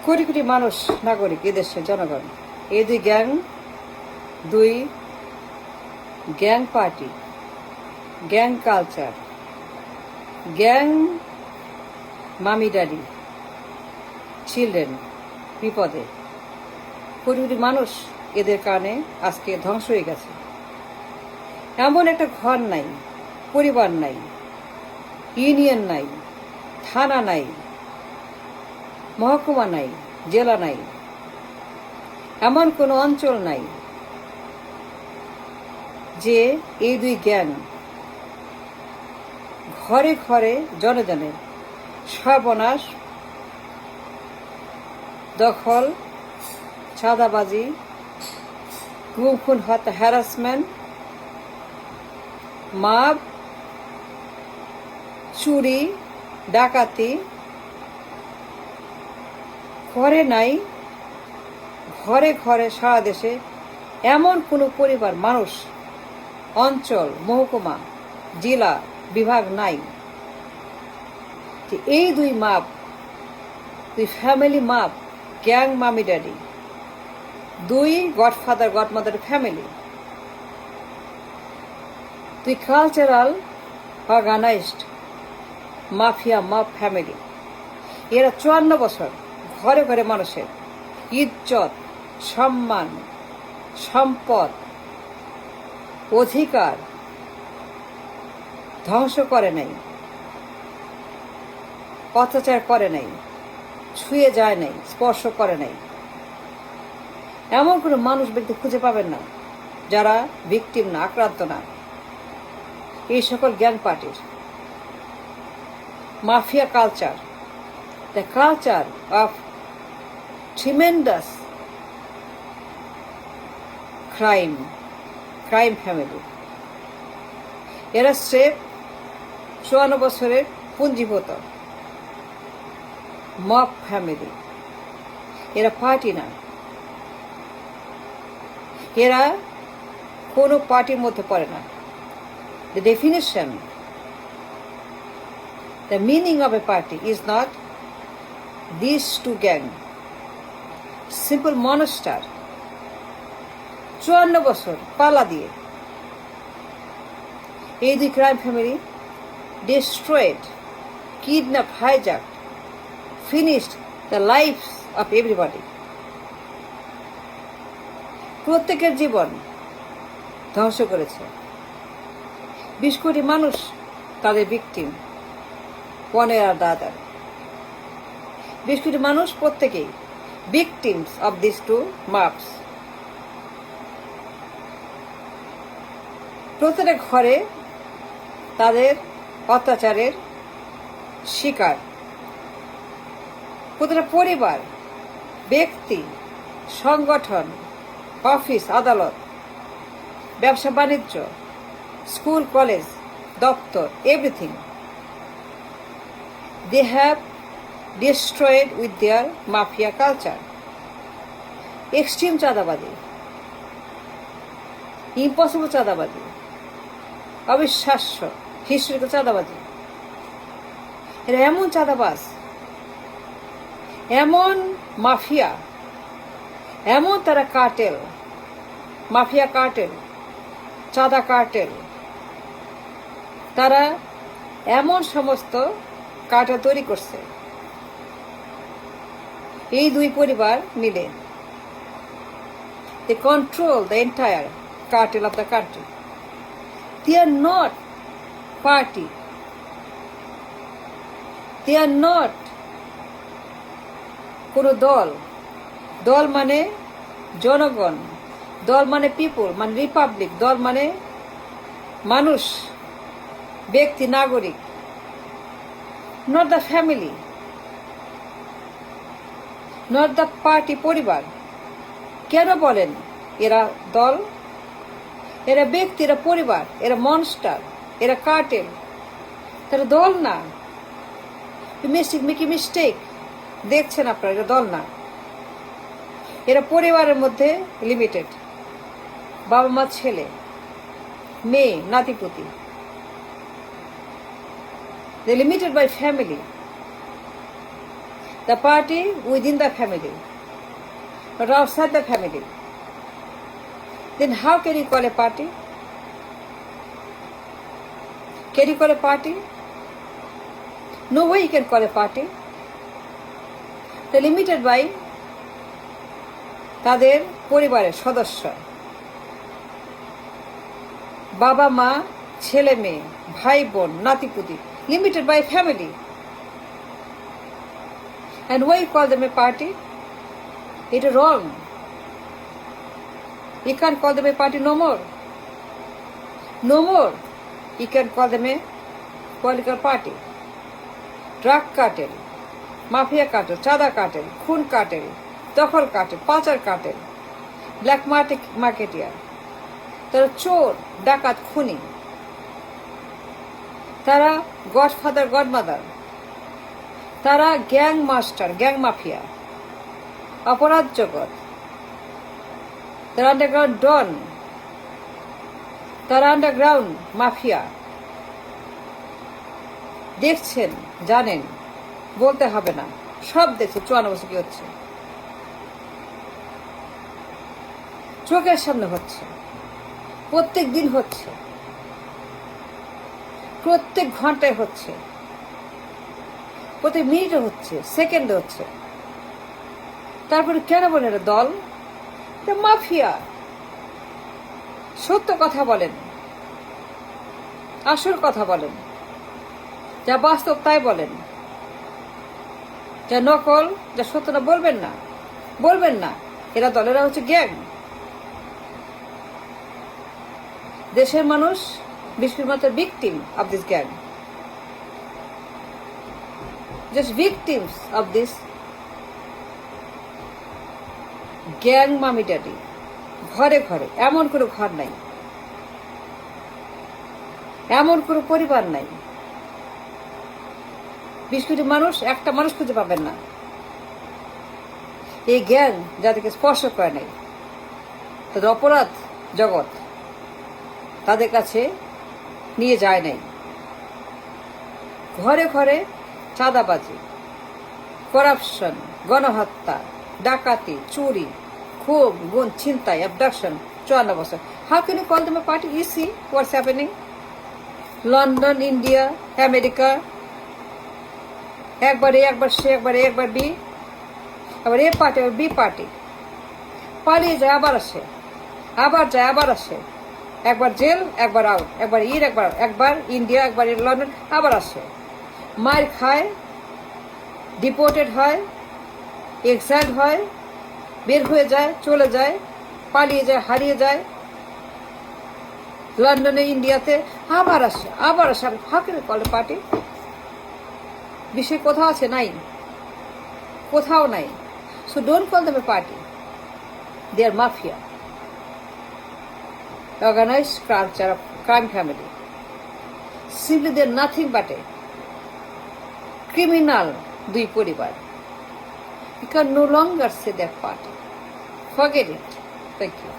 কোটি কোটি মানুষ, নাগরিক, এদেশের জনগণ, এই দুই gang party, gang culture, gang মামি ড্যাডি, চিলড্রেন বিপদে। কোটি কোটি মানুষ এদের কারণে আজকে ধ্বংস হয়ে গেছে। এমন একটা ঘর নাই, পরিবার নাই, ইউনিয়ন নাই, থানা নাই, মহকুমা নাই, জেলা নাই, এমন কোনো অঞ্চল নাই যে এই দুই গ্যাং ঘরে ঘরে জনে জনে সর্বনাশ, দখল, চাঁদাবাজি, গুম খুন, হত্যা, হ্যারাসমেন্ট, মাপ, চুরি, ডাকাতি ঘরে নাই, ঘরে ঘরে সারা দেশে এমন কোনো পরিবার, মানুষ, অঞ্চল, মহকুমা, জেলা, বিভাগ নাই যে এই দুই মাপ, দুই ফ্যামিলি মাপ, গ্যাং মামি ড্যাডি, দুই গডফাদার গডমাদার ফ্যামিলি, দুই কালচারাল অর্গানাইজড মাফিয়া মাপ ফ্যামিলি, এরা 54 বছর ঘরে ঘরে মানুষের ইজ্জত, সম্মান, সম্পদ, অধিকার ধ্বংস করে নাই, অত্যাচার করে নাই, ছুঁয়ে যায় নাই, স্পর্শ করে নাই। এমন কোনো মানুষ, ব্যক্তি খুঁজে পাবেন না যারা ভিকটিম না, আক্রান্ত না এই সকল গ্যাং পার্টির। Mafia culture, the culture of tremendous crime family. এরা স্রেফ 54 বছরের পুঞ্জীভূত মব ফ্যামিলি। এরা পার্টি না, এরা কোনো পার্টির মধ্যে পড়ে না। The definition, the meaning of a party is not these two gang, simple monster, 54 বছর পালা দিয়ে এই দুই crime family destroyed, kidnapped, hijacked, finished the lives of everybody. প্রত্যেকের জীবন ধ্বংস করেছে। 20 কোটি মানুষ তাদের victim, one or the other. 20 crore মানুষ প্রত্যেকেই victims of this two maps. প্রত্যেকটা ঘরে তাদের অত্যাচারের শিকার। প্রত্যেকটা পরিবার, ব্যক্তি, সংগঠন, অফিস, আদালত, ব্যবসা বাণিজ্য, স্কুল, কলেজ, দপ্তর, everything they have destroyed with their mafia culture. Extreme চাঁদাবাজি, ইম্পসিবল চাঁদাবাজি, অবিশ্বাস্য হিস্ট্রিক্যাল চাঁদাবাজি। এরা এমন চাঁদাবাজ, এমন মাফিয়া, এমন তারা কার্টেল, মাফিয়া কার্টেল, চাঁদা কার্টেল, তারা এমন সমস্ত কার্টেল তৈরি করছে এই দুই পরিবার মিলে। they control the entire cartel of the country. They are not party, they are not কোনো দল। দল মানে জনগণ, দল মানে পিপল, মানে রিপাবলিক, দল মানে মানুষ, ব্যক্তি, নাগরিক, not the family, not the party, পরিবার। কেন বলেন এরা দল? এরা ব্যক্তি, এরা পরিবার, এরা মনস্টার, এরা কার্টেল, তারা দল না। মেকি মিস্টেক দেখছেন আপনারা, এরা দল না, এরা পরিবারের মধ্যে লিমিটেড। বাবা মা, ছেলে, মেয়ে, নাতিপুতি, they limited by family. the party within the family, but outside the family. Then how can you call a party? Can you call a party? No way you can call a party. They're limited by তাদের পরিবারের সদস্য, বাবা মা, ছেলে মেয়ে, ভাই বোন, নাতিপুতি, limited by family. And why you call them a party? It is wrong. You can't call them a party no more. No more. You can call them a political party. Drug cartel, mafia cartel, chada cartel, খুন cartel, দখল cartel, পাচার cartel, black marketeer. তারা চোর, ডাকাত, খুনি। তারা godfather, godmother. তারা gang master, gang mafia, অপরাধ জগৎ। তারা আন্ডারগ্রাউন্ড ডন, তারা আন্ডারগ্রাউন্ড মাফিয়া। দেখছেন, জানেন, বলতে হবে না, সব দেখছে 54 বছর কি হচ্ছে, চোখের সামনে হচ্ছে, প্রত্যেক দিন হচ্ছে, প্রত্যেক ঘন্টায় হচ্ছে, প্রত্যেক মিনিটে হচ্ছে, সেকেন্ডে হচ্ছে। তারপরে কেন বলেন এটা দল? এটা মাফিয়া। সত্য কথা বলেন, আসল কথা বলেন, যা বাস্তব তাই বলেন, যা নকল, যা সত্য না বলবেন না, বলবেন না। এরা দলেরা হচ্ছে গ্যাং। দেশের মানুষ 20% victim of this gang, just victims of this gang মামি ড্যাডি। ঘরে ঘরে এমন কোনো ঘর নাই, এমন কোনো পরিবার নাই 20 কোটি মানুষ, একটা মানুষ খুঁজে পাবেন না এই গ্যাং যাদেরকে স্পর্শ করে নাই। তাদের অপরাধ জগৎ তাদের কাছে নিয়ে যায় নাই। ঘরে ঘরে চাঁদাবাজি, করাপশন, গণহত্যা, ডাকাতি, চুরি, খুন, গুণ, ছিনতাই, অ্যাবডাকশন 54 বছর। How can you call them a party? You see what's happening London, India, America. একবার এ, একবার সে, একবার এ, একবার বি, আবার এ পার্টি, আবার বি পার্টি। পালিয়ে যায়, আবার আসে, আবার যায়, আবার আসে। একবার জেল, একবার আউট, একবার ইর, একবার ইন্ডিয়া, একবার লন্ডন, আবার আসে। মার খায়, ডিপোর্টেড হয়, এক্সাইল হয়, বের হয়ে যায়, চলে যায়, পালিয়ে যায়, হারিয়ে যায়, লন্ডনে, ইন্ডিয়াতে, আবার আসে, আবার আসে। How call party? বিষয় কোথাও আছে? নাই, কোথাও নাই। So don't call them a party. They are mafia, organized culture of crime family. Simply they are nothing but a criminal দুই পরিবার। You can no longer say that party. Forget it. Thank you.